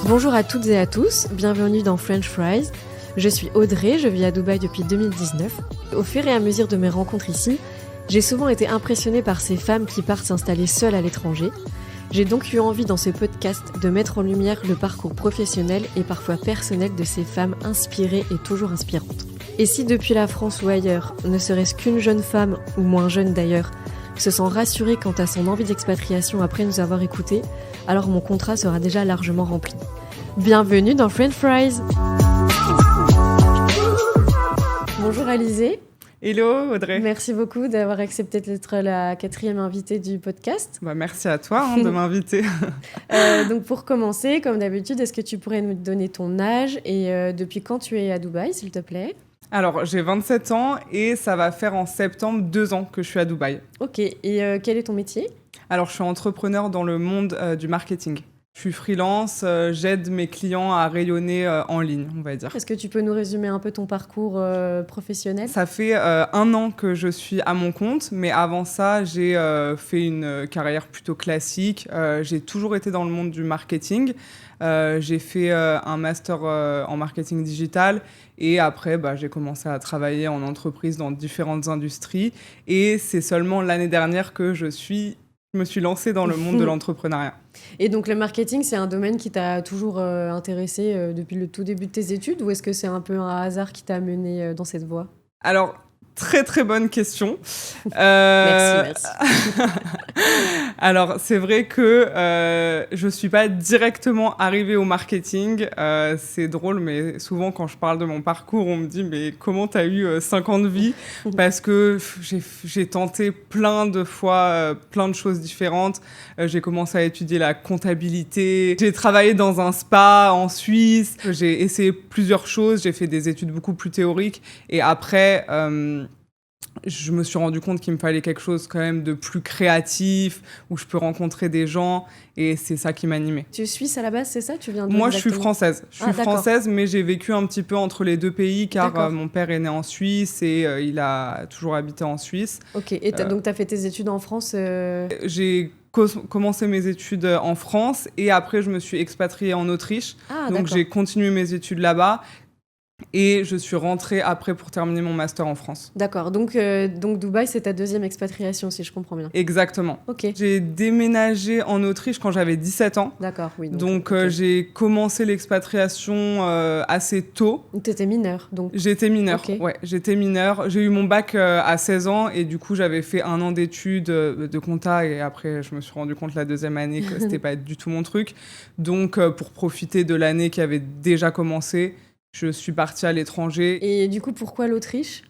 Bonjour à toutes et à tous, bienvenue dans French Fries. Je suis Audrey, je vis à Dubaï depuis 2019. Au fur et à mesure de mes rencontres ici, j'ai souvent été impressionnée par ces femmes qui partent s'installer seules à l'étranger. J'ai donc eu envie dans ce podcast de mettre en lumière le parcours professionnel et parfois personnel de ces femmes inspirées et toujours inspirantes. Et si depuis la France ou ailleurs, ne serait-ce qu'une jeune femme, ou moins jeune d'ailleurs, se sent rassurée quant à son envie d'expatriation après nous avoir écoutés, alors mon contrat sera déjà largement rempli. Bienvenue dans French Fries. Bonjour Alizée. Hello Audrey. Merci beaucoup d'avoir accepté d'être la 4e invitée du podcast. Merci à toi de m'inviter. Donc pour commencer, comme d'habitude, est-ce que tu pourrais nous donner ton âge et depuis quand tu es à Dubaï, s'il te plaît ? Alors, j'ai 27 ans et ça va faire en septembre 2 ans que je suis à Dubaï. Ok, et quel est ton métier ? Alors, je suis entrepreneur dans le monde du marketing. Je suis freelance, j'aide mes clients à rayonner en ligne, on va dire. Est-ce que tu peux nous résumer un peu ton parcours professionnel ? Ça fait 1 an que je suis à mon compte, mais avant ça, j'ai fait une carrière plutôt classique. J'ai toujours été dans le monde du marketing. J'ai fait un master en marketing digital et après, j'ai commencé à travailler en entreprise dans différentes industries. Et c'est seulement l'année dernière que je me suis lancée dans le monde de l'entrepreneuriat. Et donc le marketing, c'est un domaine qui t'a toujours intéressé depuis le tout début de tes études ou est-ce que c'est un peu un hasard qui t'a mené dans cette voie ? Alors, très très bonne question. Merci. Alors, c'est vrai que je ne suis pas directement arrivée au marketing. C'est drôle, mais souvent quand je parle de mon parcours, on me dit « mais comment tu as eu 5 ans de vie ?» Parce que j'ai tenté plein de fois, plein de choses différentes. J'ai commencé à étudier la comptabilité. J'ai travaillé dans un spa en Suisse. J'ai essayé plusieurs choses. J'ai fait des études beaucoup plus théoriques. Et après... je me suis rendu compte qu'il me fallait quelque chose quand même de plus créatif, où je peux rencontrer des gens, et c'est ça qui m'animait. Tu es suisse à la base, c'est ça ? Tu viens Moi, je suis française. Je suis française, mais j'ai vécu un petit peu entre les deux pays, car mon père est né en Suisse et il a toujours habité en Suisse. Ok, et donc tu as fait tes études en France J'ai commencé mes études en France, et après, je me suis expatriée en Autriche. Donc, j'ai continué mes études là-bas. Et je suis rentrée après pour terminer mon master en France. D'accord, donc Dubaï, c'est ta 2e expatriation, si je comprends bien. Exactement. Ok. J'ai déménagé en Autriche quand j'avais 17 ans. D'accord, oui. Donc j'ai commencé l'expatriation assez tôt. Tu étais mineure, donc. J'étais mineure, okay. Ouais, j'étais mineure. J'ai eu mon bac à 16 ans et du coup, j'avais fait 1 an d'études de compta et après, je me suis rendu compte la 2e année que c'était pas du tout mon truc. Donc, pour profiter de l'année qui avait déjà commencé, je suis partie à l'étranger. Et du coup, pourquoi l'Autriche ?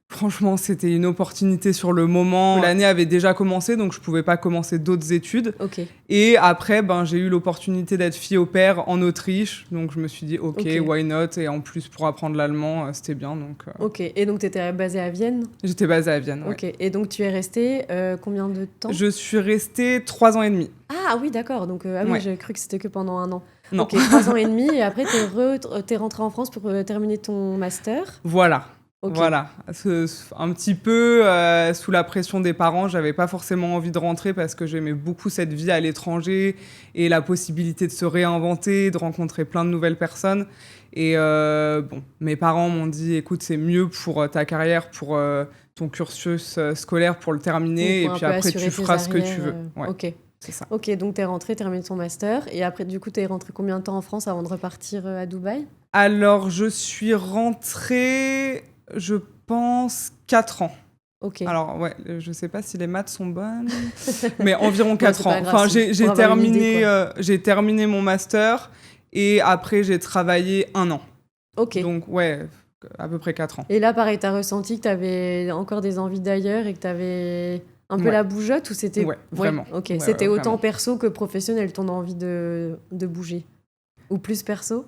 Franchement, c'était une opportunité sur le moment. L'année avait déjà commencé, donc je pouvais pas commencer d'autres études. Okay. Et après, j'ai eu l'opportunité d'être fille au pair en Autriche. Donc je me suis dit, OK, why not ? Et en plus, pour apprendre l'allemand, c'était bien. Donc, Ok, et donc tu étais basée à Vienne ? J'étais basée à Vienne, Ok, et donc tu es restée combien de temps ? Je suis restée 3 ans et demi. Ah oui, d'accord. Donc, oui, j'avais cru que c'était que pendant 1 an. Non. Ok, 3 ans et demi, et après t'es rentrée en France pour terminer ton master ? Voilà. Okay. Voilà, un petit peu sous la pression des parents, j'avais pas forcément envie de rentrer parce que j'aimais beaucoup cette vie à l'étranger et la possibilité de se réinventer, de rencontrer plein de nouvelles personnes. Et mes parents m'ont dit, écoute, c'est mieux pour ta carrière, pour ton cursus scolaire, pour le terminer, et puis après tu feras ce que tu veux. Ouais. Ok. C'est ça. Ok, donc t'es rentrée, terminé ton master, et après, du coup, t'es rentrée combien de temps en France avant de repartir à Dubaï ? Alors, je suis rentrée, je pense, 4 ans. Ok. Alors, ouais, je sais pas si les maths sont bonnes, mais environ 4 ans. Grave, enfin, j'ai terminé mon master, et après, j'ai travaillé 1 an. Ok. Donc, ouais, à peu près 4 ans. Et là, pareil, t'as ressenti que t'avais encore des envies d'ailleurs et que t'avais... un peu la bougeotte ou c'était... Ouais, vraiment. Ok, ouais, c'était autant vraiment. perso que professionnel, ton envie de bouger. Ou plus perso ?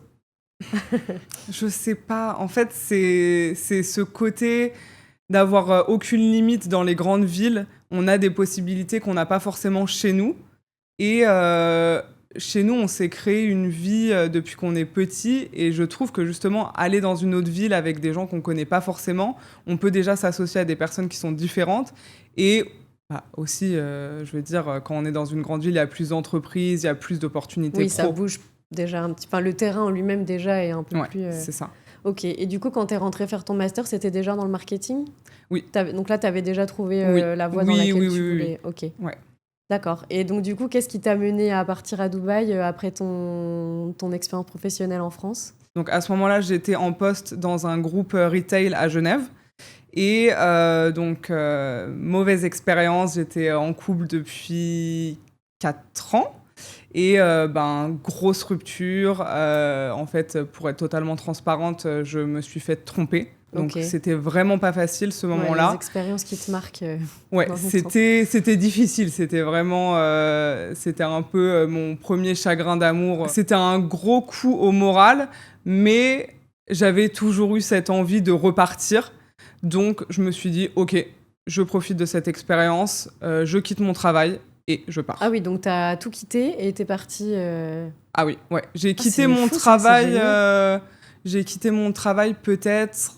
Je sais pas. En fait, c'est ce côté d'avoir aucune limite dans les grandes villes. On a des possibilités qu'on n'a pas forcément chez nous. Et chez nous, on s'est créé une vie depuis qu'on est petit. Et je trouve que justement, aller dans une autre ville avec des gens qu'on connaît pas forcément, on peut déjà s'associer à des personnes qui sont différentes. Et aussi, je veux dire, quand on est dans une grande ville, il y a plus d'entreprises, il y a plus d'opportunités pro. Oui, ça bouge déjà un petit... Enfin, le terrain en lui-même déjà est un peu plus... c'est ça. Ok, et du coup, quand tu es rentrée faire ton master, c'était déjà dans le marketing ? Oui. Donc là, tu avais déjà trouvé la voie dans Oui, laquelle oui, tu oui, voulais... oui. Ok. Ouais. D'accord. Et donc, du coup, qu'est-ce qui t'a mené à partir à Dubaï après ton expérience professionnelle en France ? Donc à ce moment-là, j'étais en poste dans un groupe retail à Genève. Et mauvaise expérience, j'étais en couple depuis 4 ans. Et grosse rupture. En fait, pour être totalement transparente, je me suis fait tromper. Donc c'était vraiment pas facile ce moment-là. Les expériences qui te marquent. C'était difficile. C'était vraiment, c'était un peu mon premier chagrin d'amour. C'était un gros coup au moral, mais j'avais toujours eu cette envie de repartir. Donc je me suis dit, ok, je profite de cette expérience, je quitte mon travail et je pars. Ah oui, donc t'as tout quitté et t'es partie... Ah oui, ouais. J'ai quitté mon travail. J'ai quitté mon travail peut-être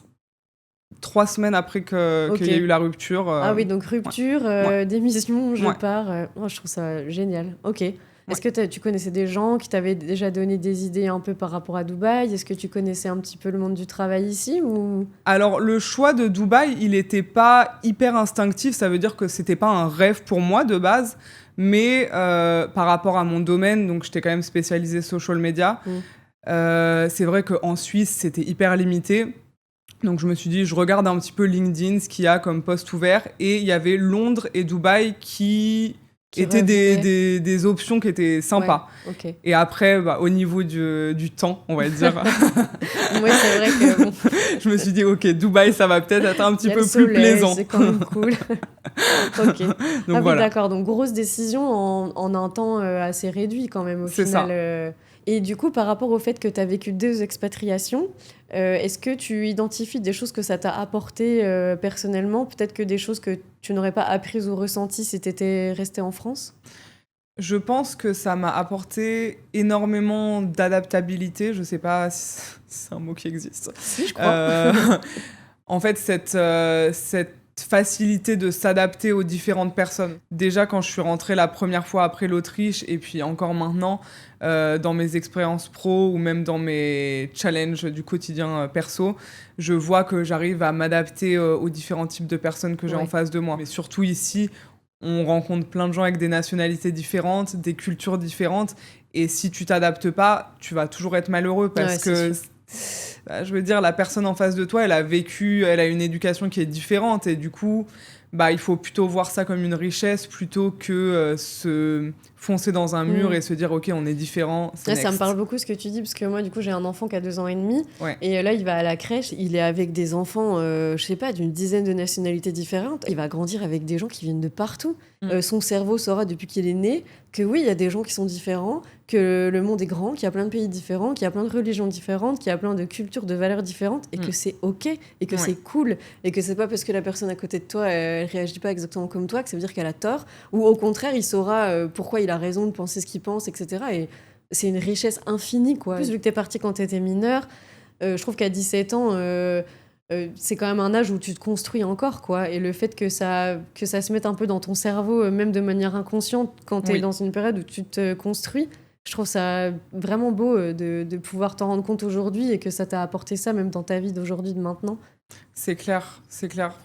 3 semaines après qu'il y ait eu la rupture. Ah oui, donc rupture, démission, je pars. Je trouve ça génial. Ok. Est-ce que tu connaissais des gens qui t'avaient déjà donné des idées un peu par rapport à Dubaï ? Est-ce que tu connaissais un petit peu le monde du travail ici ou... Alors, le choix de Dubaï, il n'était pas hyper instinctif. Ça veut dire que c'était pas un rêve pour moi de base. Mais par rapport à mon domaine, donc j'étais quand même spécialisée social media, c'est vrai qu'en Suisse, c'était hyper limité. Donc je me suis dit, je regarde un petit peu LinkedIn, ce qu'il y a comme poste ouvert. Et il y avait Londres et Dubaï qui étaient des options qui étaient sympas. Ouais, okay. Et après, au niveau du temps, on va dire, ouais, c'est vrai que bon. Je me suis dit, ok, Dubaï, ça va peut-être être un petit peu soleil, plus plaisant. C'est quand même cool. Ok. Donc voilà. Oui, d'accord. Donc grosse décision en un temps assez réduit quand même au final. C'est ça. Et du coup, par rapport au fait que tu as vécu 2 expatriations, est-ce que tu identifies des choses que ça t'a apporté personnellement ? Peut-être que des choses que tu n'aurais pas apprises ou ressenties si tu étais resté en France ? Je pense que ça m'a apporté énormément d'adaptabilité. Je ne sais pas si c'est un mot qui existe. Si, je crois. En fait, cette facilité de s'adapter aux différentes personnes. Déjà, quand je suis rentrée la première fois après l'Autriche, et puis encore maintenant, dans mes expériences pro ou même dans mes challenges du quotidien perso, je vois que j'arrive à m'adapter aux différents types de personnes que j'ai en face de moi. Mais surtout ici, on rencontre plein de gens avec des nationalités différentes, des cultures différentes, et si tu t'adaptes pas, tu vas toujours être malheureux parce que... je veux dire, la personne en face de toi, elle a une éducation qui est différente et du coup, il faut plutôt voir ça comme une richesse plutôt que se foncer dans un mur et se dire ok, on est différent. Ça me parle beaucoup ce que tu dis parce que moi du coup j'ai un enfant qui a 2 ans et demi et là il va à la crèche, il est avec des enfants je sais pas d'une dizaine de nationalités différentes, il va grandir avec des gens qui viennent de partout. Son cerveau saura depuis qu'il est né que oui, il y a des gens qui sont différents, que le monde est grand, qu'il y a plein de pays différents, qu'il y a plein de religions différentes, qu'il y a plein de cultures, de valeurs différentes et que c'est ok et que c'est cool et que c'est pas parce que la personne à côté de toi elle réagit pas exactement comme toi que ça veut dire qu'elle a tort, ou au contraire il saura pourquoi il a raison de penser ce qu'il pense, etc. Et c'est une richesse infinie, quoi. En plus, vu que t'es partie quand t'étais mineure, je trouve qu'à 17 ans, c'est quand même un âge où tu te construis encore, quoi. Et le fait que ça se mette un peu dans ton cerveau, même de manière inconsciente, quand t'es dans une période où tu te construis, je trouve ça vraiment beau de pouvoir t'en rendre compte aujourd'hui et que ça t'a apporté ça, même dans ta vie d'aujourd'hui, de maintenant. C'est clair.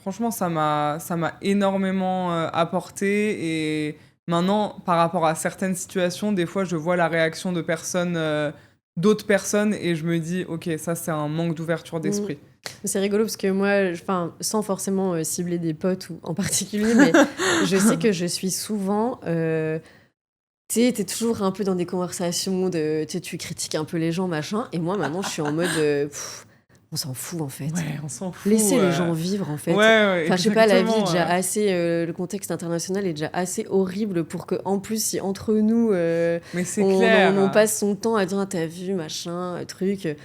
Franchement, ça m'a énormément apporté et... Maintenant, par rapport à certaines situations, des fois, je vois la réaction de d'autres personnes, et je me dis, ok, ça, c'est un manque d'ouverture d'esprit. C'est rigolo parce que moi, sans forcément cibler des potes en particulier, mais je sais que je suis souvent... tu sais, t'es toujours un peu dans des conversations, tu critiques un peu les gens, machin, et moi, maintenant, je suis en mode... on s'en fout en fait. Ouais, on s'en fout. Laissez les gens vivre en fait. Enfin, je sais pas, la vie est déjà assez... le contexte international est déjà assez horrible pour que, en plus, si entre nous, mais c'est clair. On passe son temps à dire ah, t'as vu, machin, truc...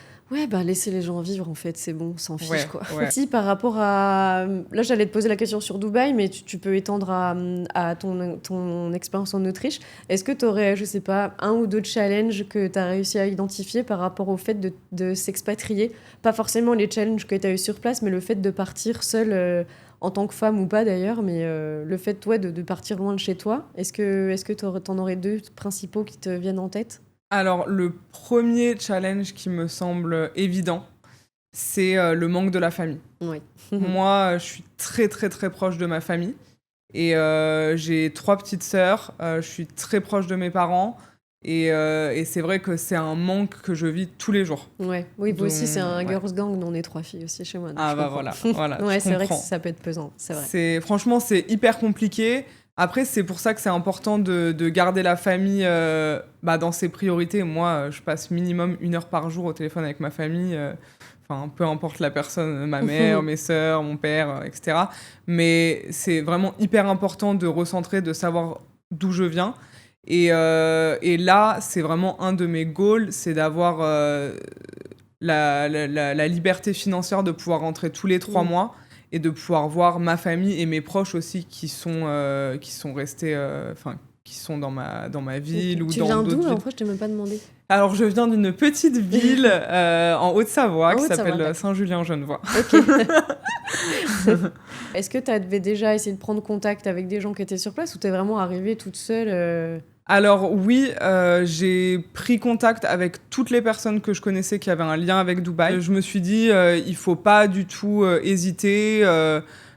laissez les gens vivre en fait, c'est bon, on s'en fiche quoi. Si par rapport à... Là j'allais te poser la question sur Dubaï, mais tu peux étendre à ton expérience en Autriche. Est-ce que tu aurais, je sais pas, 1 ou 2 challenges que tu as réussi à identifier par rapport au fait de s'expatrier ? Pas forcément les challenges que tu as eu sur place, mais le fait de partir seule, en tant que femme ou pas d'ailleurs, mais le fait de partir loin de chez toi. Est-ce que t'en aurais 2 principaux qui te viennent en tête ? Alors, le premier challenge qui me semble évident, c'est le manque de la famille. Oui. Moi, je suis très, très, très proche de ma famille. Et j'ai 3 petites sœurs. Je suis très proche de mes parents. Et c'est vrai que c'est un manque que je vis tous les jours. Ouais. Oui, vous aussi, c'est un Ouais. girls gang. Nous, on est 3 filles aussi chez moi. Donc Ah je bah comprends. voilà, Ouais, je c'est vrai que comprends. ça peut être pesant, c'est vrai. Franchement, c'est hyper compliqué. Après, c'est pour ça que c'est important de garder la famille dans ses priorités. Moi, je passe minimum 1 heure par jour au téléphone avec ma famille. Enfin, peu importe la personne, ma mère, mes sœurs, mon père, etc. Mais c'est vraiment hyper important de recentrer, de savoir d'où je viens. Et là, c'est vraiment un de mes goals, c'est d'avoir la liberté financière de pouvoir rentrer tous les 3 mois et de pouvoir voir ma famille et mes proches aussi qui sont restés, qui sont dans ma ville ou Tu dans viens d'autres d'où, villes. en fait, je t'ai même pas demandé. Alors, je viens d'une petite ville en Haute-Savoie qui Haute-Savoie, s'appelle d'accord. Saint-Julien-Genevois. Ok. Est-ce que tu avais déjà essayé de prendre contact avec des gens qui étaient sur place ou t'es vraiment arrivée toute seule Alors oui, j'ai pris contact avec toutes les personnes que je connaissais qui avaient un lien avec Dubaï. Je me suis dit, il faut pas du tout hésiter.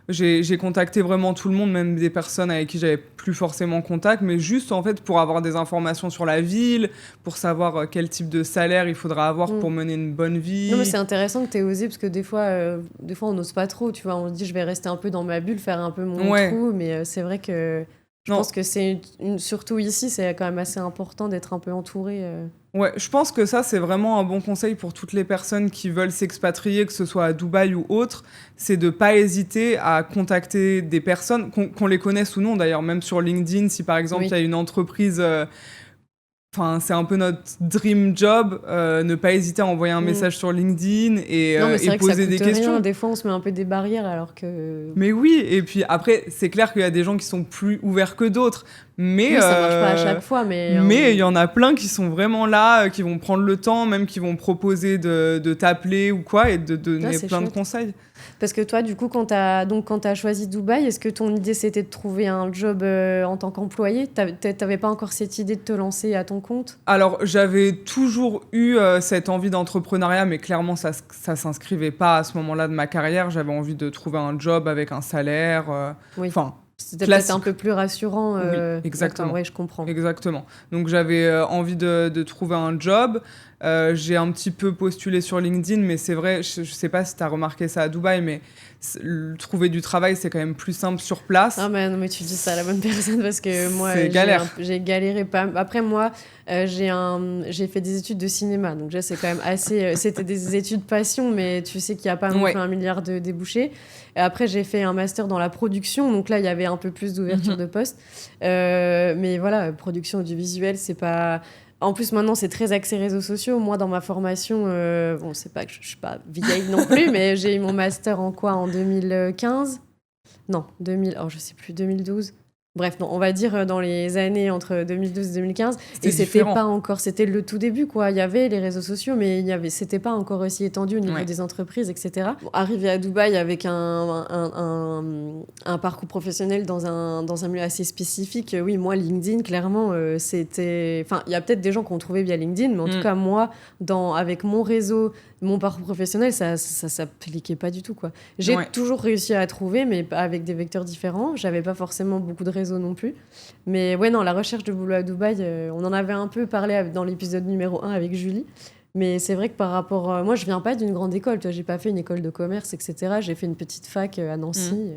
J'ai contacté vraiment tout le monde, même des personnes avec qui j'avais plus forcément contact, mais juste en fait pour avoir des informations sur la ville, pour savoir quel type de salaire il faudra avoir pour mener une bonne vie. Non, mais c'est intéressant que tu aies osé parce que des fois on n'ose pas trop, tu vois. On se dit, je vais rester un peu dans ma bulle, faire un peu mon trou, mais c'est vrai que je pense que c'est surtout ici, c'est quand même assez important d'être un peu entouré. Ouais, je pense que ça, c'est vraiment un bon conseil pour toutes les personnes qui veulent s'expatrier, que ce soit à Dubaï ou autre, c'est de pas hésiter à contacter des personnes, qu'on les connaisse ou non, d'ailleurs, même sur LinkedIn, si par exemple il y a une entreprise... Enfin, c'est un peu notre dream job, ne pas hésiter à envoyer un message sur LinkedIn et poser des questions. Rien. Des fois, on se met un peu des barrières alors que... Mais oui, et puis après, c'est clair qu'il y a des gens qui sont plus ouverts que d'autres, mais... Oui, ça marche pas à chaque fois, mais... Mais il y en a plein qui sont vraiment là, qui vont prendre le temps, même qui vont proposer de t'appeler ou quoi, et de donner plein de conseils. Parce que toi, du coup, quand t'as choisi Dubaï, est-ce que ton idée, c'était de trouver un job en tant qu'employé ? T'avais pas encore cette idée de te lancer à ton compte ? Alors, j'avais toujours eu cette envie d'entrepreneuriat, mais clairement, ça s'inscrivait pas à ce moment-là de ma carrière. J'avais envie de trouver un job avec un salaire. C'était peut-être un peu plus rassurant. Oui, exactement. Oui, je comprends. Exactement. Donc, j'avais envie de trouver un job. J'ai un petit peu postulé sur LinkedIn, mais c'est vrai, je sais pas si tu as remarqué ça à Dubaï, mais trouver du travail, c'est quand même plus simple sur place. Ah, mais non, mais tu dis ça à la bonne personne parce que moi, j'ai galéré pas. Après, moi, j'ai fait des études de cinéma, donc là, c'est quand même assez. C'était des études passion, mais tu sais qu'il n'y a pas non plus 1 milliard de débouchés. Et après, j'ai fait un master dans la production, donc là, il y avait un peu plus d'ouverture de poste. Mais voilà, production audiovisuelle, c'est pas. En plus, maintenant, c'est très axé réseaux sociaux. Moi, dans ma formation, c'est pas que je suis pas vieille non plus, mais j'ai eu mon master en quoi ? En 2015 ? Non, 2000. Oh, je sais plus, 2012. Bref, non, on va dire dans les années entre 2012 et 2015. C'était pas encore, c'était le tout début, quoi. Il y avait les réseaux sociaux, mais c'était pas encore aussi étendu au niveau des entreprises, etc. Arrivé à Dubaï avec un parcours professionnel dans un milieu assez spécifique, oui, moi, LinkedIn, clairement, c'était... Enfin, il y a peut-être des gens qui ont trouvé via LinkedIn, mais en tout cas, moi, avec mon réseau, mon parcours professionnel, ça s'appliquait pas du tout, quoi. J'ai toujours réussi à trouver, mais avec des vecteurs différents. J'avais pas forcément beaucoup de réseaux non plus. Mais ouais, non, la recherche de boulot à Dubaï, on en avait un peu parlé dans l'épisode numéro 1 avec Julie. Mais c'est vrai que par rapport... moi, je viens pas d'une grande école. J'ai pas fait une école de commerce, etc. J'ai fait une petite fac à Nancy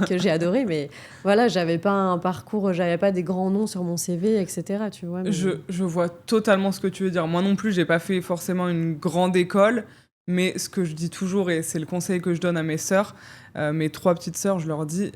que j'ai adorée. Mais voilà, j'avais pas un parcours, j'avais pas des grands noms sur mon CV, etc. Tu vois, mais... Je vois totalement ce que tu veux dire. Moi non plus, j'ai pas fait forcément une grande école. Mais ce que je dis toujours, et c'est le conseil que je donne à mes sœurs, mes 3 petites sœurs, je leur dis...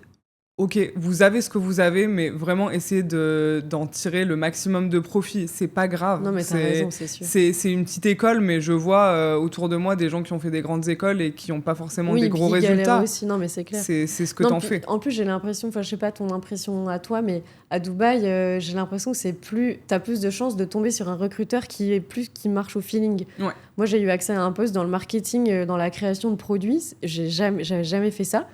Ok, vous avez ce que vous avez, mais vraiment essayez d'en tirer le maximum de profit. C'est pas grave. Non, mais t'as raison, c'est sûr. C'est une petite école, mais je vois autour de moi des gens qui ont fait des grandes écoles et qui n'ont pas forcément des gros résultats. Aussi. Non, mais c'est clair. C'est ce que t'en fais. En plus, j'ai l'impression, enfin, je sais pas ton impression à toi, mais à Dubaï, j'ai l'impression que t'as plus de chances de tomber sur un recruteur qui marche au feeling. Ouais. Moi, j'ai eu accès à un poste dans le marketing, dans la création de produits. J'avais jamais fait ça.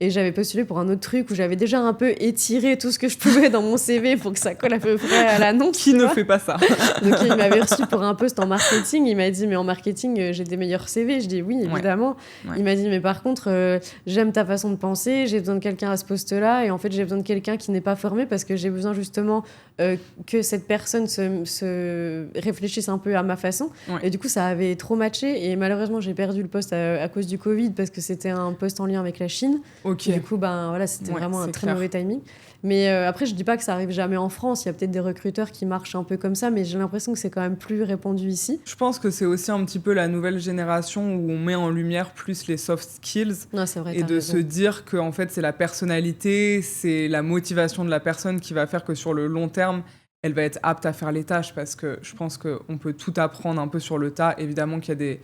Et j'avais postulé pour un autre truc où j'avais déjà un peu étiré tout ce que je pouvais dans mon CV pour que ça colle à peu près à l'annonce. Qui ne fait pas ça? Donc il m'avait reçu pour un poste en marketing. Il m'a dit, mais en marketing, j'ai des meilleurs CV. Je dis oui, évidemment. Ouais. Il m'a dit, mais par contre, j'aime ta façon de penser. J'ai besoin de quelqu'un à ce poste-là. Et en fait, j'ai besoin de quelqu'un qui n'est pas formé parce que j'ai besoin justement que cette personne se réfléchisse un peu à ma façon. Ouais. Et du coup, ça avait trop matché. Et malheureusement, j'ai perdu le poste à cause du Covid parce que c'était un poste en lien avec la Chine. Ok. Du coup, voilà, c'était vraiment un très mauvais timing. Mais après, je dis pas que ça arrive jamais en France. Il y a peut-être des recruteurs qui marchent un peu comme ça, mais j'ai l'impression que c'est quand même plus répandu ici. Je pense que c'est aussi un petit peu la nouvelle génération où on met en lumière plus les soft skills. Non, c'est vrai, et de se dire que en fait, c'est la personnalité, c'est la motivation de la personne qui va faire que sur le long terme, elle va être apte à faire les tâches, parce que je pense qu'on peut tout apprendre un peu sur le tas. Évidemment qu'il y a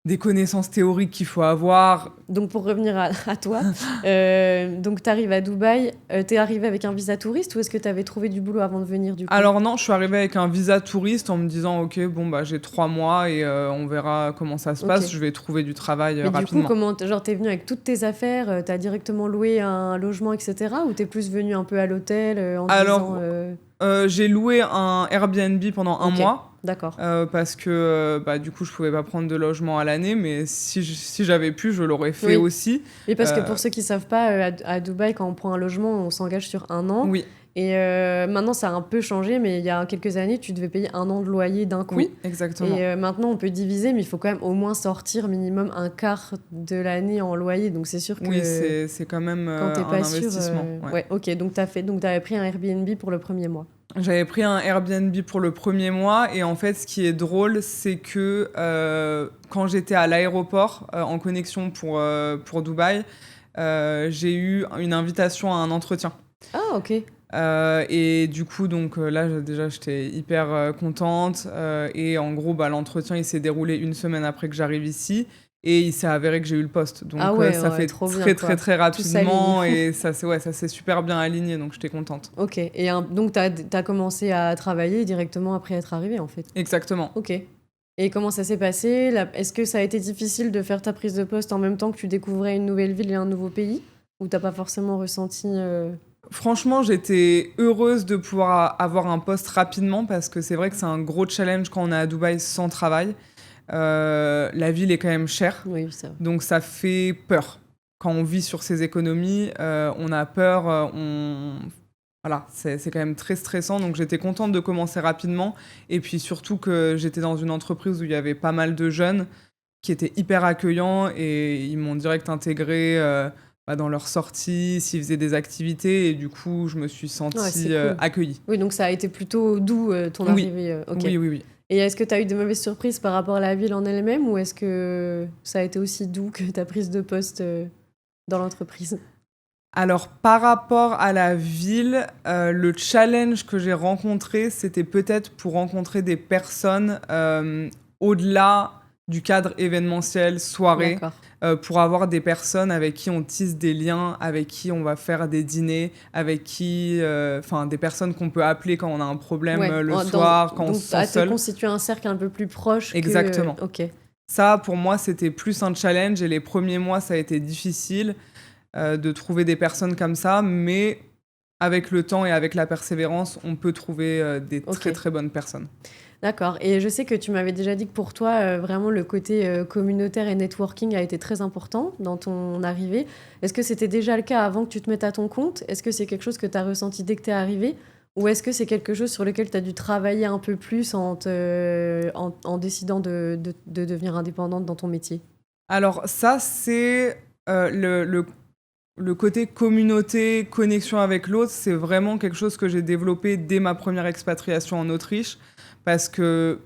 des connaissances théoriques qu'il faut avoir. Donc, pour revenir à toi, donc tu arrives à Dubaï, tu es arrivé avec un visa touriste ou est-ce que tu avais trouvé du boulot avant de venir du coup ? Alors non, je suis arrivée avec un visa touriste en me disant ok, bon bah j'ai 3 mois et on verra comment ça se passe, je vais trouver du travail rapidement. Du coup, comment t'es venu avec toutes tes affaires, t'as directement loué un logement, etc. ou t'es plus venu un peu à l'hôtel j'ai loué un Airbnb pendant un mois. D'accord. Parce que du coup je pouvais pas prendre de logement à l'année, mais si j'avais pu, je l'aurais fait aussi. Et parce que pour ceux qui savent pas, à Dubaï, quand on prend un logement, on s'engage sur 1 an. Oui. Et maintenant ça a un peu changé, mais il y a quelques années tu devais payer 1 an de loyer d'un coup. Oui, exactement. Et maintenant on peut diviser, mais il faut quand même au moins sortir minimum un quart de l'année en loyer, donc c'est sûr que oui, c'est quand même quand t'es un pas investissement. sûr, ouais, ok, donc t'avais pris un Airbnb pour le premier mois. J'avais pris un Airbnb pour le premier mois, et en fait ce qui est drôle, c'est que quand j'étais à l'aéroport en connexion pour Dubaï, j'ai eu une invitation à un entretien. Ah, ok. Et du coup, donc là, déjà, j'étais hyper contente. Et en gros, l'entretien, il s'est déroulé 1 semaine après que j'arrive ici. Et il s'est avéré que j'ai eu le poste. Donc ça fait très rapidement. Et ça s'est super bien aligné. Donc j'étais contente. Ok. Et donc, t'as commencé à travailler directement après être arrivée, en fait. Exactement. Ok. Et comment ça s'est passé ? Est-ce que ça a été difficile de faire ta prise de poste en même temps que tu découvrais une nouvelle ville et un nouveau pays ? Ou t'as pas forcément ressenti... Franchement, j'étais heureuse de pouvoir avoir un poste rapidement parce que c'est vrai que c'est un gros challenge quand on est à Dubaï sans travail. La ville est quand même chère, oui, ça va. Donc ça fait peur. Quand on vit sur ses économies, on a peur, Voilà, c'est quand même très stressant. Donc j'étais contente de commencer rapidement. Et puis surtout que j'étais dans une entreprise où il y avait pas mal de jeunes qui étaient hyper accueillants et ils m'ont direct intégré dans leurs sorties, s'ils faisaient des activités, et du coup, je me suis sentie cool. Accueillie. Oui, donc ça a été plutôt doux, ton arrivée. Okay. Oui. Et est-ce que tu as eu de mauvaises surprises par rapport à la ville en elle-même, ou est-ce que ça a été aussi doux que ta prise de poste dans l'entreprise ? Alors, par rapport à la ville, le challenge que j'ai rencontré, c'était peut-être pour rencontrer des personnes au-delà du cadre événementiel, soirée, pour avoir des personnes avec qui on tisse des liens, avec qui on va faire des dîners, avec qui, des personnes qu'on peut appeler quand on a un problème le soir, quand on se sent seul. Donc, constituer un cercle un peu plus proche. Exactement. Ok. Ça, pour moi, c'était plus un challenge, et les premiers mois, ça a été difficile de trouver des personnes comme ça, mais avec le temps et avec la persévérance, on peut trouver des très très bonnes personnes. D'accord. Et je sais que tu m'avais déjà dit que pour toi, vraiment, le côté communautaire et networking a été très important dans ton arrivée. Est-ce que c'était déjà le cas avant que tu te mettes à ton compte ? Est-ce que c'est quelque chose que tu as ressenti dès que tu es arrivée ? Ou est-ce que c'est quelque chose sur lequel tu as dû travailler un peu plus en décidant de devenir indépendante dans ton métier ? Alors ça, c'est le côté communauté, connexion avec l'autre, c'est vraiment quelque chose que j'ai développé dès ma première expatriation en Autriche. Parce que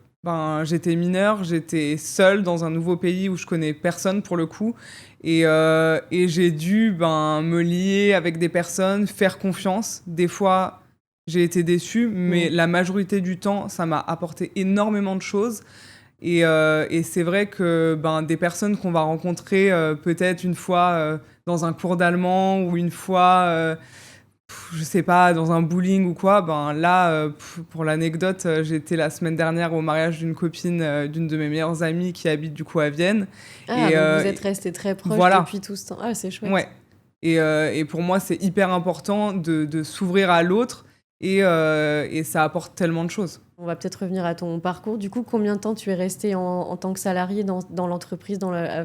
j'étais mineure, j'étais seule dans un nouveau pays où je connais personne pour le coup. Et j'ai dû me lier avec des personnes, faire confiance. Des fois, j'ai été déçue, mais la majorité du temps, ça m'a apporté énormément de choses. Et c'est vrai que des personnes qu'on va rencontrer peut-être une fois dans un cours d'allemand ou une fois... je sais pas, dans un bowling ou quoi, pour l'anecdote, j'étais la semaine dernière au mariage d'une copine d'une de mes meilleures amies qui habite du coup à Vienne. Ah, donc vous êtes restés très proches depuis tout ce temps. Ah, c'est chouette. Ouais. Et pour moi, c'est hyper important de s'ouvrir à l'autre et ça apporte tellement de choses. On va peut-être revenir à ton parcours. Du coup, combien de temps tu es resté en tant que salarié dans l'entreprise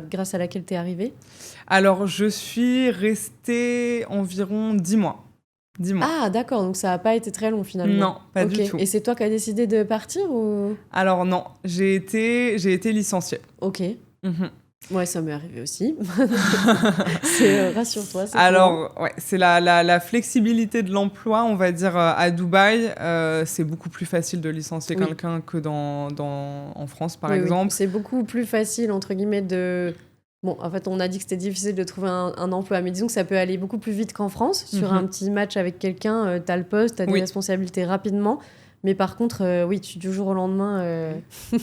grâce à laquelle tu es arrivé ? Alors, je suis restée environ 10 mois. 10 mois. Ah, d'accord. Donc, ça n'a pas été très long, finalement. Non, pas du tout. Et c'est toi qui as décidé de partir ou... Alors, non. J'ai été licenciée. Ok. Mhm. Ouais, ça m'est arrivé aussi. Rassure-toi. Alors, ouais, c'est la flexibilité de l'emploi, on va dire, à Dubaï. C'est beaucoup plus facile de licencier quelqu'un que en France, par exemple. Oui. C'est beaucoup plus facile, entre guillemets, de... Bon, en fait, on a dit que c'était difficile de trouver un emploi, mais disons que ça peut aller beaucoup plus vite qu'en France. Sur un petit match avec quelqu'un, t'as le poste, t'as des responsabilités rapidement. Mais par contre, oui, du jour au lendemain...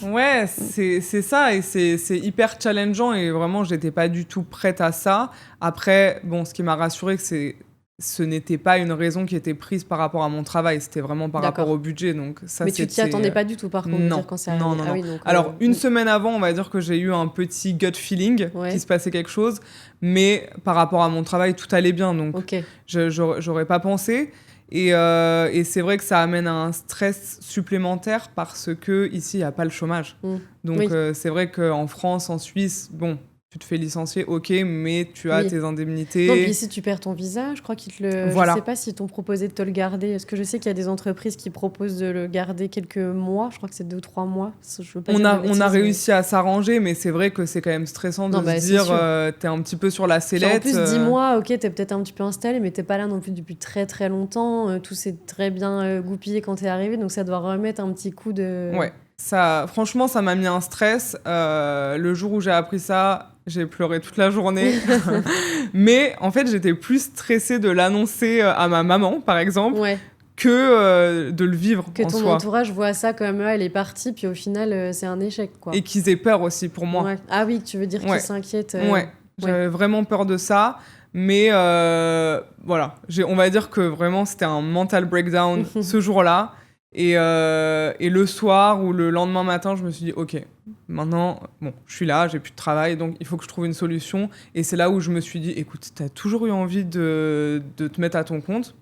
Ouais, c'est ça, et c'est hyper challengeant, et vraiment, j'étais pas du tout prête à ça. Après, bon, ce qui m'a rassurée, ce n'était pas une raison qui était prise par rapport à mon travail, c'était vraiment par rapport au budget. Donc ça, mais tu t'y attendais pas du tout, par contre, non, quand c'est arrivé. Non. Ah oui, donc, alors, une semaine avant, on va dire que j'ai eu un petit gut feeling qu'il se passait quelque chose, mais par rapport à mon travail, tout allait bien, donc j'aurais pas pensé. Et c'est vrai que ça amène à un stress supplémentaire parce que ici il y a pas le chômage. Donc c'est vrai qu'en France, en Suisse, bon, tu te fais licencier, ok, mais tu as tes indemnités. Non, puis ici tu perds ton visa, je crois qu'ils te le... Voilà. Je sais pas s'ils t'ont proposé de te le garder. Est-ce que je sais qu'il y a des entreprises qui proposent de le garder quelques mois, je crois que c'est 2 ou 3 mois. Je veux pas on a réussi à s'arranger, mais c'est vrai que c'est quand même stressant de se dire t'es un petit peu sur la sellette. En plus, 10 mois, ok, t'es peut-être un petit peu installé, mais t'es pas là non plus depuis très très longtemps. Tout s'est très bien goupillé quand t'es arrivé, donc ça doit remettre un petit coup de... Ouais, franchement, ça m'a mis un stress. Le jour où j'ai appris ça, j'ai pleuré toute la journée. Mais en fait, j'étais plus stressée de l'annoncer à ma maman, par exemple, que de le vivre que en soi. Que ton entourage voit ça comme elle est partie, puis au final, c'est un échec, quoi. Et qu'ils aient peur aussi pour moi. Ouais. Ah oui, tu veux dire qu'ils s'inquiètent. J'avais vraiment peur de ça. Mais voilà, on va dire que vraiment, c'était un mental breakdown ce jour-là. Et le soir ou le lendemain matin, je me suis dit, ok, maintenant, bon, je suis là, j'ai plus de travail, donc il faut que je trouve une solution. Et c'est là où je me suis dit, écoute, t'as toujours eu envie de te mettre à ton compte.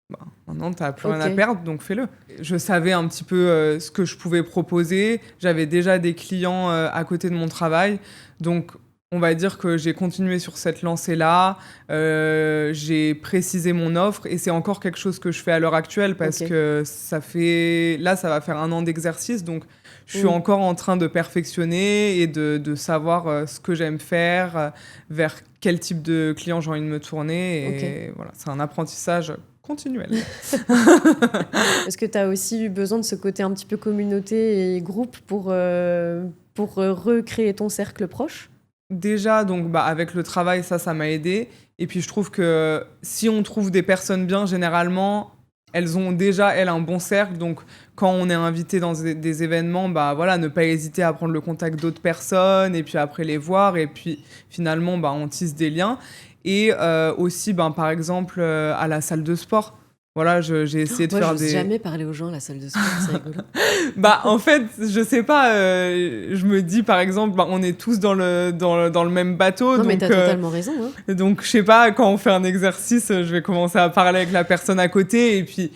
Bah, maintenant, t'as plus rien à perdre, donc fais-le. Je savais un petit peu ce que je pouvais proposer. J'avais déjà des clients à côté de mon travail. Donc, on va dire que j'ai continué sur cette lancée-là, j'ai précisé mon offre, et c'est encore quelque chose que je fais à l'heure actuelle parce que ça va faire 1 an d'exercice, donc je suis encore en train de perfectionner et de savoir ce que j'aime faire, vers quel type de client j'ai envie de me tourner, et voilà, c'est un apprentissage continuel. Est-ce que tu as aussi eu besoin de ce côté un petit peu communauté et groupe pour recréer ton cercle proche ? Déjà, donc, avec le travail, ça m'a aidé. Et puis, je trouve que si on trouve des personnes bien, généralement, elles ont déjà, un bon cercle. Donc, quand on est invité dans des événements, voilà, ne pas hésiter à prendre le contact d'autres personnes et puis après les voir. Et puis, finalement, on tisse des liens. Et aussi, par exemple, à la salle de sport. Voilà, j'ai essayé de faire des... Moi, jamais parler aux gens à la salle de sport, c'est rigolo. En fait, je sais pas, je me dis, par exemple, on est tous dans le même bateau. Non, donc, mais t'as totalement raison. Hein. Donc, je sais pas, quand on fait un exercice, je vais commencer à parler avec la personne à côté, et puis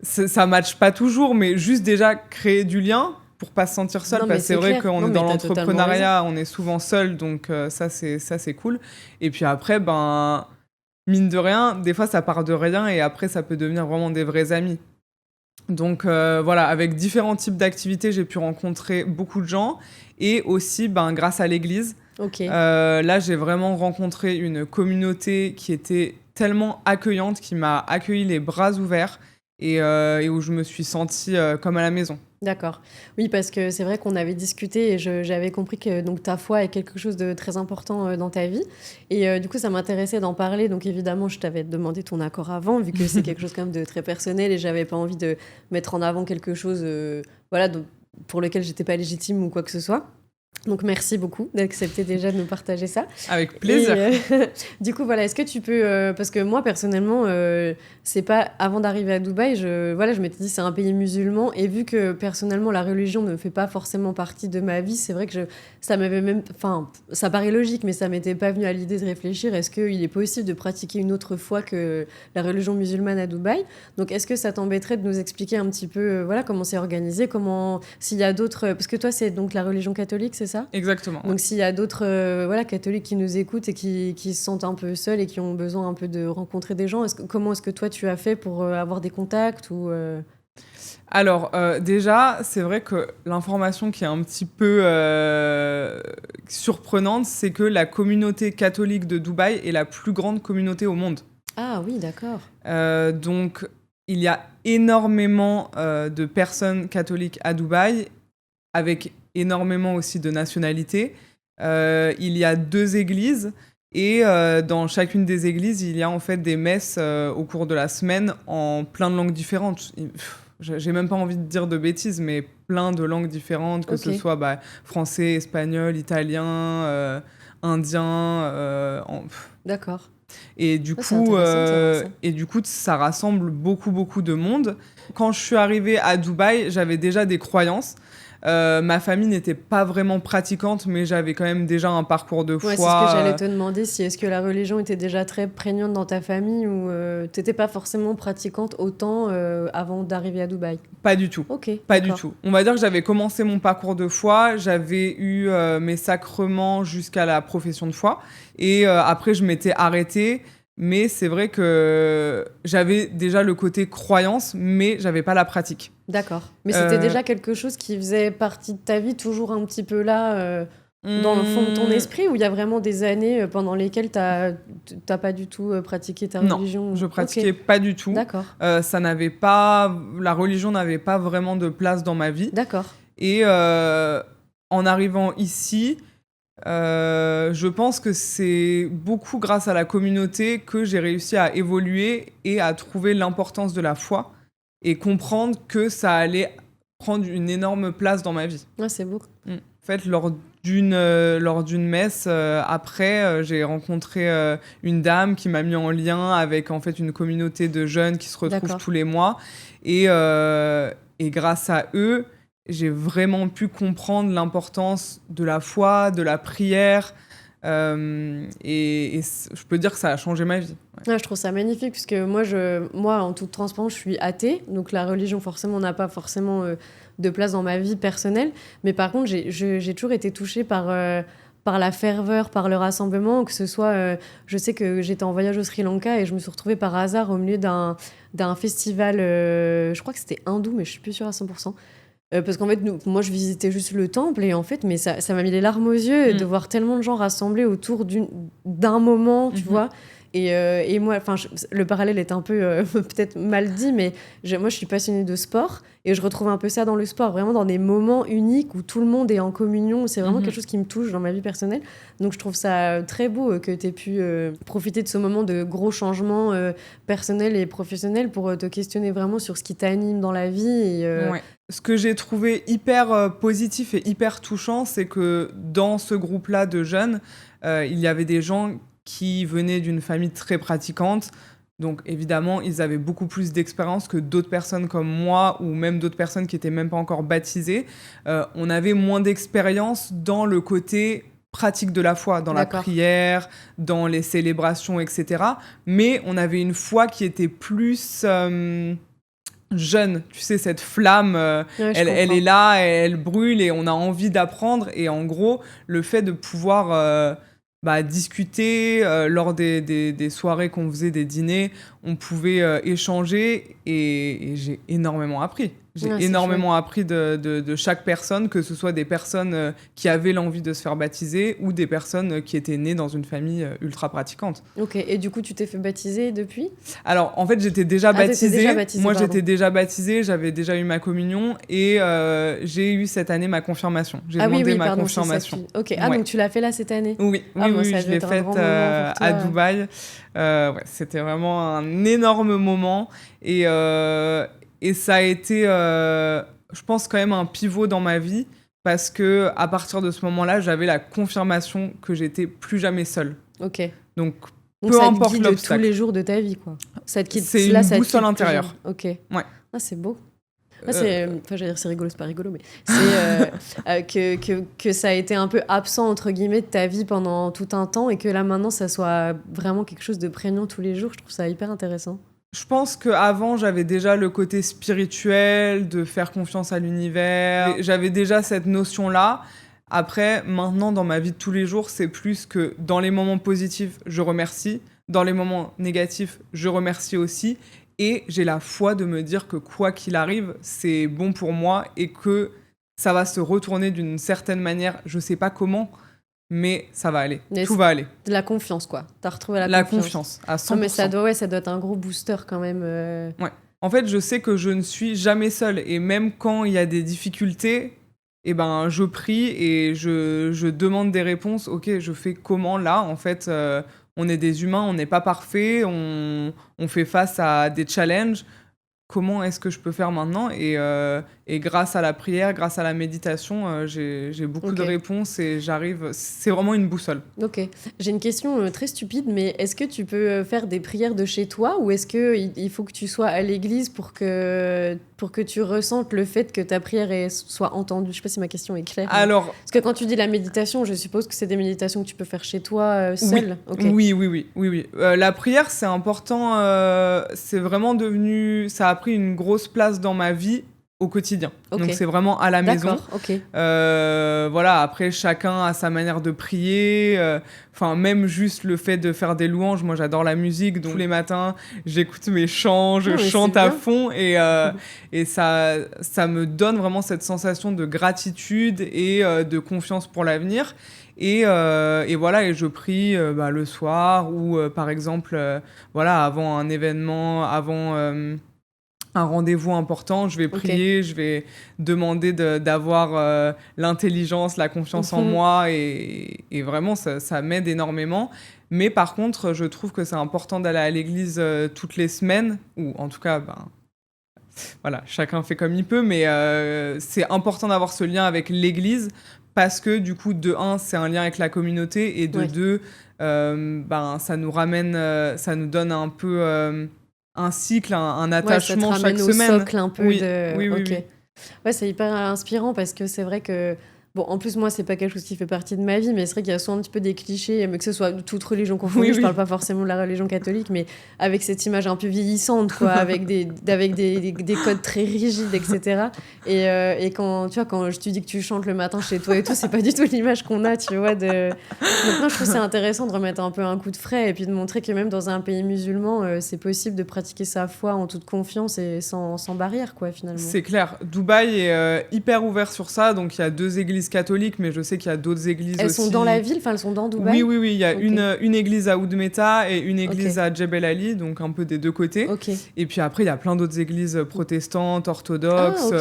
ça matche pas toujours, mais juste déjà créer du lien pour pas se sentir seul, parce que c'est vrai qu'on est dans l'entrepreneuriat, on est souvent seul, donc ça c'est cool. Et puis après, mine de rien, des fois ça part de rien et après ça peut devenir vraiment des vrais amis. Donc voilà, avec différents types d'activités, j'ai pu rencontrer beaucoup de gens, et aussi grâce à l'église. Là, j'ai vraiment rencontré une communauté qui était tellement accueillante, qui m'a accueilli les bras ouverts, et où je me suis sentie comme à la maison. D'accord. Oui, parce que c'est vrai qu'on avait discuté et j'avais compris que donc, ta foi est quelque chose de très important dans ta vie. Et du coup, ça m'intéressait d'en parler. Donc évidemment, je t'avais demandé ton accord avant, vu que c'est quelque chose quand même de très personnel, et j'avais pas envie de mettre en avant quelque chose pour lequel j'étais pas légitime ou quoi que ce soit. Donc merci beaucoup d'accepter déjà de nous partager ça. Avec plaisir. Du coup, voilà, est-ce que tu peux... parce que moi, personnellement, c'est pas... Avant d'arriver à Dubaï, je m'étais dit c'est un pays musulman. Et vu que personnellement, la religion ne fait pas forcément partie de ma vie, c'est vrai que ça m'avait même... Enfin, ça paraît logique, mais ça m'était pas venu à l'idée de réfléchir. Est-ce qu'il est possible de pratiquer une autre foi que la religion musulmane à Dubaï? Donc, est-ce que ça t'embêterait de nous expliquer un petit peu voilà, comment c'est organisé, s'il y a d'autres... Parce que toi, c'est donc la religion catholique, c'est ça? Exactement. Donc s'il y a d'autres catholiques qui nous écoutent et qui se sentent un peu seuls et qui ont besoin un peu de rencontrer des gens, comment est-ce que toi tu as fait pour avoir des contacts ou Alors, déjà, c'est vrai que l'information qui est un petit peu surprenante, c'est que la communauté catholique de Dubaï est la plus grande communauté au monde. Ah oui, d'accord. Donc, il y a énormément de personnes catholiques à Dubaï, avec énormément aussi de nationalités. Il y a 2 églises et dans chacune des églises, il y a en fait des messes au cours de la semaine en plein de langues différentes. J'ai même pas envie de dire de bêtises, mais plein de langues différentes, que ce soit français, espagnol, italien, indien. D'accord. Et du coup, ça rassemble beaucoup de monde. Quand je suis arrivée à Dubaï, j'avais déjà des croyances. Ma famille n'était pas vraiment pratiquante, mais j'avais quand même déjà un parcours de foi. Ouais, c'est ce que j'allais te demander, si est-ce que la religion était déjà très prégnante dans ta famille ou t'étais pas forcément pratiquante autant avant d'arriver à Dubaï? Pas du tout. Ok. Pas du tout. On va dire que j'avais commencé mon parcours de foi, j'avais eu mes sacrements jusqu'à la profession de foi, et après je m'étais arrêtée. Mais c'est vrai que j'avais déjà le côté croyance, mais j'avais pas la pratique. D'accord. Mais c'était déjà quelque chose qui faisait partie de ta vie, toujours un petit peu là, dans le fond de ton esprit, ou il y a vraiment des années pendant lesquelles t'as pas du tout pratiqué ta religion? Non, je pratiquais pas du tout. D'accord. La religion n'avait pas vraiment de place dans ma vie. D'accord. Et en arrivant ici... je pense que c'est beaucoup grâce à la communauté que j'ai réussi à évoluer et à trouver l'importance de la foi et comprendre que ça allait prendre une énorme place dans ma vie. Ouais, c'est beau. En fait, lors d'une messe, après, j'ai rencontré une dame qui m'a mis en lien avec en fait une communauté de jeunes qui se retrouvent tous les mois. Et grâce à eux, j'ai vraiment pu comprendre l'importance de la foi, de la prière. Et je peux dire que ça a changé ma vie. Ouais. Ouais, je trouve ça magnifique, puisque moi, en toute transparence, je suis athée. Donc la religion, forcément, n'a pas forcément de place dans ma vie personnelle. Mais par contre, j'ai toujours été touchée par la ferveur, par le rassemblement, que ce soit... je sais que j'étais en voyage au Sri Lanka et je me suis retrouvée par hasard au milieu d'un festival, je crois que c'était hindou, mais je suis plus sûre à 100%. Parce qu'en fait, moi, je visitais juste le temple et en fait, mais ça m'a mis les larmes aux yeux de voir tellement de gens rassemblés autour d'un moment, tu vois. Et moi, le parallèle est un peu peut-être mal dit, mais moi, je suis passionnée de sport et je retrouve un peu ça dans le sport, vraiment dans des moments uniques où tout le monde est en communion. C'est vraiment quelque chose qui me touche dans ma vie personnelle. Donc, je trouve ça très beau que tu aies pu profiter de ce moment de gros changements personnels et professionnels pour te questionner vraiment sur ce qui t'anime dans la vie. Et, ouais. Ce que j'ai trouvé hyper positif et hyper touchant, c'est que dans ce groupe-là de jeunes, il y avait des gens qui venaient d'une famille très pratiquante. Donc évidemment, ils avaient beaucoup plus d'expérience que d'autres personnes comme moi ou même d'autres personnes qui n'étaient même pas encore baptisées. On avait moins d'expérience dans le côté pratique de la foi, dans la prière, dans les célébrations, etc. Mais on avait une foi qui était plus... jeune, tu sais, cette flamme, elle est là, elle brûle et on a envie d'apprendre. Et en gros, le fait de pouvoir discuter lors des soirées qu'on faisait, des dîners, on pouvait échanger et j'ai énormément appris. J'ai énormément appris de chaque personne, que ce soit des personnes qui avaient l'envie de se faire baptiser ou des personnes qui étaient nées dans une famille ultra pratiquante. Ok, et du coup, tu t'es fait baptiser depuis ? Alors, en fait, j'étais déjà baptisée. Moi, j'étais déjà baptisée, j'avais déjà eu ma communion et j'ai eu cette année ma confirmation. J'ai demandé ma confirmation. Ok, donc tu l'as fait là cette année ? Oui, je l'ai faite à Dubaï. C'était vraiment un énorme moment et ça a été, je pense, quand même un pivot dans ma vie parce que à partir de ce moment-là, j'avais la confirmation que j'étais plus jamais seule. Ok. Donc Donc peu ça te importe guide l'obstacle. tous les jours de ta vie, quoi. Ça te guide, C'est là, une ça te boussole guide intérieure. toujours. Ok. Ouais. Ah, c'est beau. Ah, Euh, j'allais dire c'est rigolo, c'est pas rigolo, mais c'est que ça a été un peu absent, entre guillemets, de ta vie pendant tout un temps et que là, maintenant, ça soit vraiment quelque chose de prégnant tous les jours. Je trouve ça hyper intéressant. Je pense qu'avant, j'avais déjà le côté spirituel, de faire confiance à l'univers. J'avais déjà cette notion-là. Après, maintenant, dans ma vie de tous les jours, c'est plus que dans les moments positifs, je remercie. Dans les moments négatifs, je remercie aussi. Et j'ai la foi de me dire que quoi qu'il arrive, c'est bon pour moi et que ça va se retourner d'une certaine manière. Je sais pas comment, mais ça va aller. Mais Tout va aller. De la confiance, quoi. T'as retrouvé La confiance, à 100%. Non, mais ça doit être un gros booster quand même. Ouais. En fait, je sais que je ne suis jamais seule. Et même quand il y a des difficultés, eh ben, je prie et je demande des réponses. Ok, je fais comment là? En fait, on est des humains, on n'est pas parfait, on fait face à des challenges. Comment est-ce que je peux faire maintenant et grâce à la prière, grâce à la méditation, j'ai beaucoup de réponses et j'arrive... C'est vraiment une boussole. Ok. J'ai une question très stupide, mais est-ce que tu peux faire des prières de chez toi ou est-ce qu'il faut que tu sois à l'église pour que tu ressentes le fait que ta prière soit entendue? Je sais pas si ma question est claire. Alors... Parce que quand tu dis la méditation, je suppose que c'est des méditations que tu peux faire chez toi seule. Oui. Oui. La prière, c'est important. C'est vraiment devenu... Ça a pris une grosse place dans ma vie au quotidien. Donc c'est vraiment à la maison. Voilà, après chacun a sa manière de prier. Enfin, même juste le fait de faire des louanges. Moi, j'adore la musique. Donc tous les matins, j'écoute mes chants, je chante à fond et ça me donne vraiment cette sensation de gratitude et de confiance pour l'avenir. Et voilà, et je prie le soir ou par exemple, voilà, avant un événement, avant un rendez-vous important, je vais prier, je vais demander d'avoir l'intelligence, la confiance en moi et vraiment, ça m'aide énormément. Mais par contre, je trouve que c'est important d'aller à l'église toutes les semaines, ou en tout cas, voilà, chacun fait comme il peut, mais c'est important d'avoir ce lien avec l'église parce que du coup, de un, c'est un lien avec la communauté et de deux, ça nous ramène, ça nous donne un peu un cycle, un attachement chaque semaine. Ça te ramène au socle un peu oui, de... Oui. Ouais, c'est hyper inspirant parce que c'est vrai que... Bon, en plus, moi, c'est pas quelque chose qui fait partie de ma vie, mais c'est vrai qu'il y a souvent un petit peu des clichés, mais que ce soit de toute religion confondue, je parle pas forcément de la religion catholique, mais avec cette image un peu vieillissante, quoi, avec des codes très rigides, etc. Et quand, tu vois, quand je te dis que tu chantes le matin chez toi et tout, c'est pas du tout l'image qu'on a, tu vois. Maintenant, je trouve c'est intéressant de remettre un peu un coup de frais et puis de montrer que même dans un pays musulman, c'est possible de pratiquer sa foi en toute confiance et sans barrière, quoi, finalement. C'est clair. Dubaï est hyper ouvert sur ça, donc il y a 2 églises catholiques, mais je sais qu'il y a d'autres églises aussi. Elles sont dans la ville, enfin elles sont dans Dubaï? Oui, il y a une église à Oudmeta et une église à Jebel Ali, donc un peu des deux côtés. Et puis après, il y a plein d'autres églises protestantes, orthodoxes.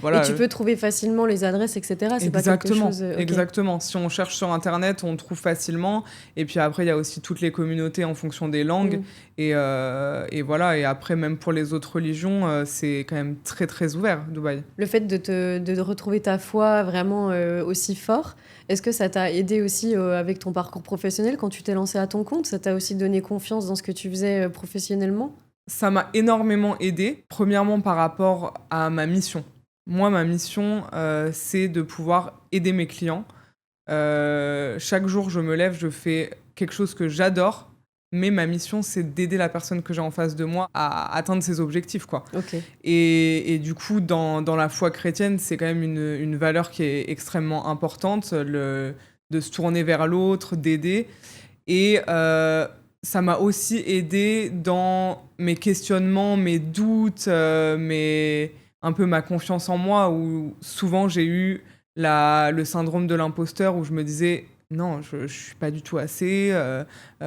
Voilà. Et tu peux trouver facilement les adresses, etc. C'est Exactement, pas quelque chose... exactement. Si on cherche sur Internet, on trouve facilement. Et puis après, il y a aussi toutes les communautés en fonction des langues. Et voilà, et après, même pour les autres religions, c'est quand même très, très ouvert, Dubaï. Le fait de retrouver ta foi vraiment aussi fort, est-ce que ça t'a aidé aussi avec ton parcours professionnel quand tu t'es lancé à ton compte? Ça t'a aussi donné confiance dans ce que tu faisais professionnellement? Ça m'a énormément aidé, premièrement par rapport à ma mission. Moi, ma mission, c'est de pouvoir aider mes clients. Chaque jour, je me lève, je fais quelque chose que j'adore, mais ma mission, c'est d'aider la personne que j'ai en face de moi à atteindre ses objectifs, quoi. Et du coup, dans la foi chrétienne, c'est quand même une valeur qui est extrêmement importante, de se tourner vers l'autre, d'aider. Et ça m'a aussi aidé dans mes questionnements, mes doutes, un peu ma confiance en moi, où souvent j'ai eu le syndrome de l'imposteur, où je me disais... Non, je suis pas du tout assez.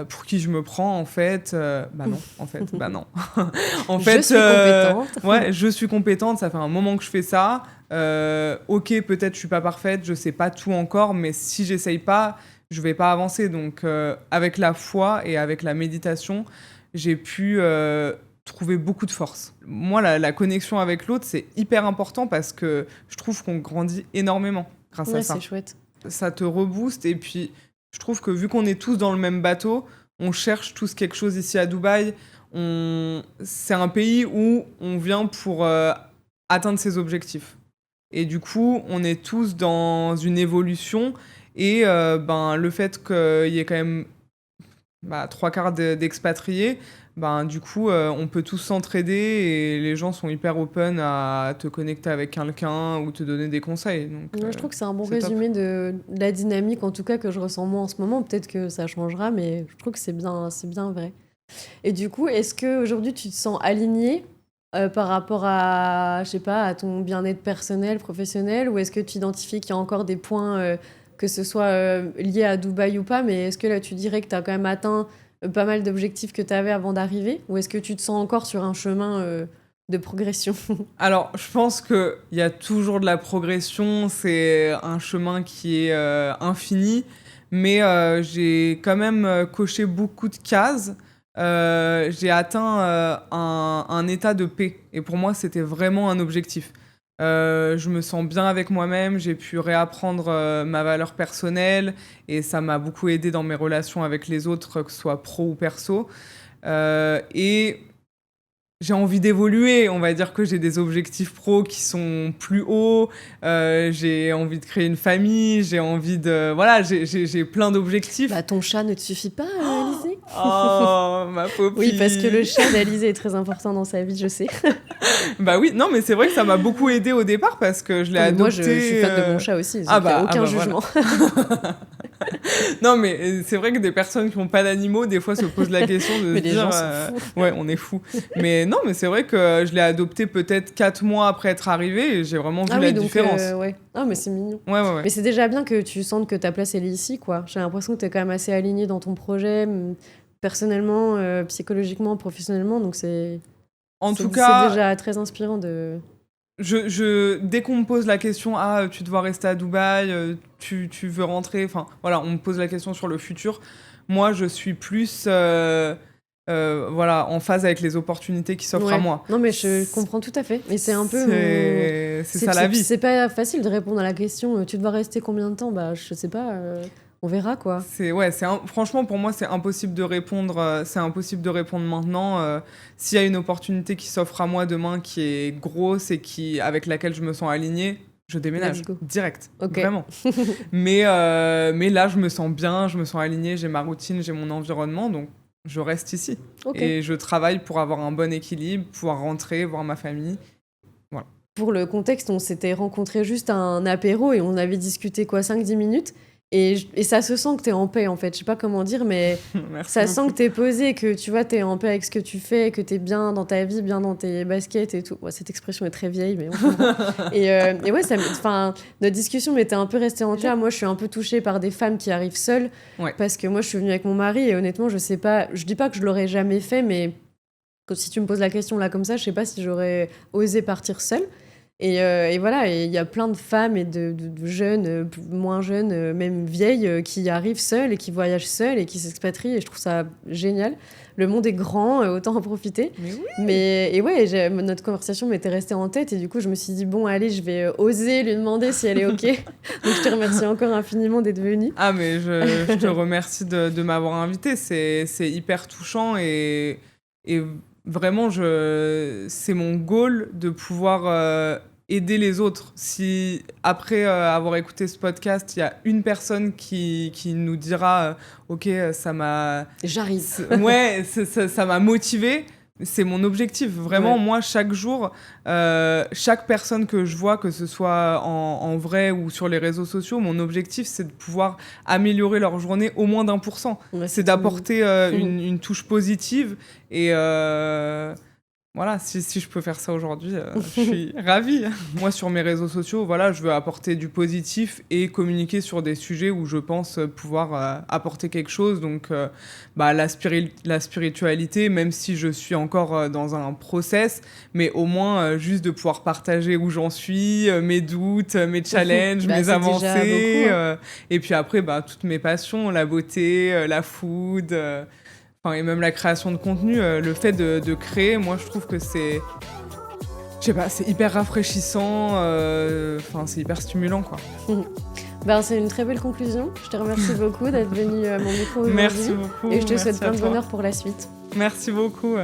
Pour qui je me prends, en fait non, en fait, non. En fait, je suis compétente. Ouais, je suis compétente. Ça fait un moment que je fais ça. Ok, peut-être je suis pas parfaite, je sais pas tout encore, mais si j'essaye pas, je vais pas avancer. Donc, avec la foi et avec la méditation, j'ai pu trouver beaucoup de force. Moi, la connexion avec l'autre, c'est hyper important parce que je trouve qu'on grandit énormément. grâce à ça. C'est chouette. Ça te rebooste et puis je trouve que vu qu'on est tous dans le même bateau, on cherche tous quelque chose ici à Dubaï. C'est un pays où on vient pour atteindre ses objectifs. Et du coup, on est tous dans une évolution et le fait qu'il y ait quand même 3/4 d'expatriés, du coup, on peut tous s'entraider et les gens sont hyper open à te connecter avec quelqu'un ou te donner des conseils. Donc, je trouve que c'est un bon résumé de la dynamique, en tout cas, que je ressens moi en ce moment. Peut-être que ça changera, mais je trouve que c'est bien vrai. Et du coup, est-ce qu'aujourd'hui, tu te sens aligné par rapport à, je sais pas, à ton bien-être personnel, professionnel, ou est-ce que tu identifies qu'il y a encore des points, que ce soit liés à Dubaï ou pas, mais est-ce que là, tu dirais que tu as quand même atteint pas mal d'objectifs que tu avais avant d'arriver, ou est-ce que tu te sens encore sur un chemin de progression? Alors, je pense qu'il y a toujours de la progression, c'est un chemin qui est infini, mais j'ai quand même coché beaucoup de cases. J'ai atteint un état de paix. Et pour moi, c'était vraiment un objectif. Je me sens bien avec moi-même, j'ai pu réapprendre ma valeur personnelle et ça m'a beaucoup aidé dans mes relations avec les autres, que ce soit pro ou perso. Et j'ai envie d'évoluer, on va dire que j'ai des objectifs pro qui sont plus hauts, j'ai envie de créer une famille, j'ai envie de... Voilà, j'ai plein d'objectifs. Ton chat ne te suffit pas, Alizée? Oh, ma poppy. Oui, parce que le chat d'Alizée est très important dans sa vie, je sais. Oui, non, mais c'est vrai que ça m'a beaucoup aidé au départ parce que je l'ai adopté... Moi, je suis fan de mon chat aussi, donc il n'y a aucun jugement. Voilà. Non, mais c'est vrai que des personnes qui n'ont pas d'animaux, des fois, se posent la question de mais se les dire... gens sont fous. Ouais, on est fous. Mais non, mais c'est vrai que je l'ai adopté peut-être 4 mois après être arrivé et j'ai vraiment vu la différence. Ouais. Ah, mais c'est mignon. Ouais. Mais c'est déjà bien que tu sentes que ta place, elle est ici, quoi. J'ai l'impression que tu es quand même assez aligné dans ton projet, personnellement, psychologiquement, professionnellement, donc c'est... En tout cas... C'est déjà très inspirant de... Dès qu'on me pose la question, tu dois rester à Dubaï, tu veux rentrer, enfin voilà, on me pose la question sur le futur. Moi, je suis plus en phase avec les opportunités qui s'offrent à moi. Non, mais je comprends tout à fait. Et c'est un peu... C'est ça la vie. C'est pas facile de répondre à la question, tu dois rester combien de temps? Je sais pas... On verra, quoi. Franchement, pour moi, c'est impossible de répondre. C'est impossible de répondre maintenant. S'il y a une opportunité qui s'offre à moi demain, qui est grosse et avec laquelle je me sens alignée, je déménage direct, vraiment. mais là, je me sens bien, je me sens alignée, j'ai ma routine, j'ai mon environnement, donc je reste ici. Et je travaille pour avoir un bon équilibre, pouvoir rentrer, voir ma famille. Voilà. Pour le contexte, on s'était rencontrés juste à un apéro et on avait discuté 5-10 minutes. Et ça se sent que t'es en paix, en fait. Je sais pas comment dire, mais ça sent que t'es posé, que tu vois, t'es en paix avec ce que tu fais, que t'es bien dans ta vie, bien dans tes baskets et tout. Ouais, cette expression est très vieille, mais on comprend. et ouais, notre discussion m'était un peu restée en tête. Moi, je suis un peu touchée par des femmes qui arrivent seules, parce que moi, je suis venue avec mon mari et honnêtement, je sais pas, je dis pas que je l'aurais jamais fait, mais si tu me poses la question là comme ça, je sais pas si j'aurais osé partir seule. Et voilà, il y a plein de femmes et de jeunes, moins jeunes, même vieilles, qui arrivent seules et qui voyagent seules et qui s'expatrient. Et je trouve ça génial. Le monde est grand, autant en profiter. Mais oui. Notre conversation m'était restée en tête et du coup, je me suis dit, bon, allez, je vais oser lui demander si elle est OK. Donc, je te remercie encore infiniment d'être venue. Ah, mais je te remercie de m'avoir invitée. C'est hyper touchant et vraiment, c'est mon goal de pouvoir aider les autres. Si, après avoir écouté ce podcast, il y a une personne qui nous dira OK, ça m'a... J'arrive. Ouais, ça m'a motivée. C'est mon objectif. Vraiment, moi, chaque jour, chaque personne que je vois, que ce soit en vrai ou sur les réseaux sociaux, mon objectif, c'est de pouvoir améliorer leur journée au moins d'1%. C'est d'apporter une touche positive. Et voilà, si je peux faire ça aujourd'hui, je suis ravie. Moi, sur mes réseaux sociaux, voilà, je veux apporter du positif et communiquer sur des sujets où je pense pouvoir apporter quelque chose. Donc, la spiritualité, même si je suis encore dans un process, mais au moins juste de pouvoir partager où j'en suis, mes doutes, mes challenges, mes avancées. Beaucoup, hein. Et puis après, toutes mes passions, la beauté, la food... et même la création de contenu, le fait de créer, moi je trouve que c'est... Je sais pas, c'est hyper rafraîchissant, c'est hyper stimulant, quoi. Ben, c'est une très belle conclusion. Je te remercie beaucoup d'être venu à mon micro aujourd'hui. Merci beaucoup. Et je te souhaite plein de bonheur pour la suite. Merci beaucoup.